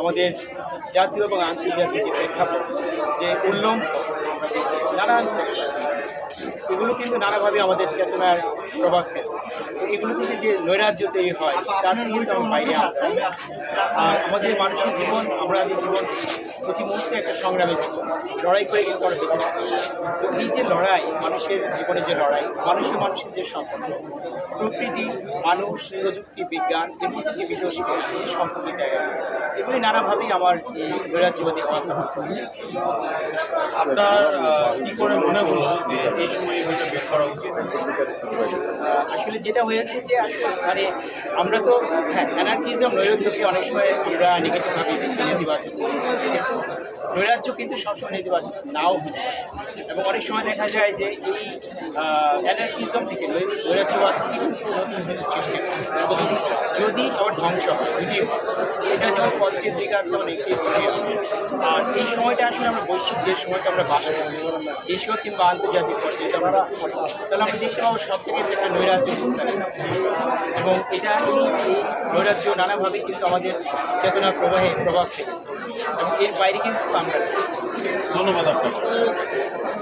আমাদের জাতীয় এবং আন্তর্জাতিক যে প্রেক্ষাপট, যে উল্লম্ব নানান সেক্টর, এগুলো কিন্তু নানাভাবে আমাদের চেতনার প্রভাব ফেলে। তো এগুলো থেকে যে নৈরাজ্য তৈরি হয় তার থেকে কিন্তু আমরা বাইরে আসতে হবে। আর আমাদের মানুষের জীবন, আমাদের জীবন প্রতি মুহূর্তে একটা সংগ্রামের জীবন, লড়াই করে কিন্তু আমরা বেঁচে থাকি। তো এই যে লড়াই, মানুষের জীবনে যে লড়াই, মানুষের যে সম্পর্ক, প্রকৃতি, মানুষ, প্রযুক্তি, বিজ্ঞান, এর মধ্যে যে বিতর্ক, যে সম্পর্কের জায়গা, এগুলি নানাভাবেই আমার এই নৈরাজ্যবাদী হওয়ার কারণ। আপনার কি করে মনে হলো যে এই সময় এই বইটা বের করা উচিত? আসলে যেটা হয়েছে যে মানে আমরা তো অ্যানার্কিজম, নৈরাজ্যকে অনেক সময় আমরা নেগেটিভভাবে দেখি, নেতিবাচক, কিন্তু নৈরাজ্য কিন্তু সবসময় নেতিবাচক নাও হতে পারে। এবং অনেক সময় দেখা যায় যে এই অ্যানার্কিজম থেকে, নৈরাজ্যবাদ থেকে কিন্তু নতুন কিছু সৃষ্টি হয়, যদি আবার ধ্বংস হয়, যদিও এটা যেমন পজিটিভ দিক আছে, অনেক নেগেটিভ দিক আছে। আর এই সময়টা আসলে আমরা বৈশ্বিক যে সময়টা আমরা বাস করছি, দেশীয় কিংবা আন্তর্জাতিক পর্যায়ে আমরা করি, তাহলে আমরা দেখতে পাবো সব জায়গায় একটা নৈরাজ্য বিস্তার হচ্ছে। এবং এটা এই নৈরাজ্য নানাভাবে কিন্তু আমাদের চেতনা প্রবাহে প্রভাব ফেলছে, এবং এর বাইরে কিন্তু আমরা ধন্যবাদ আপনাকে।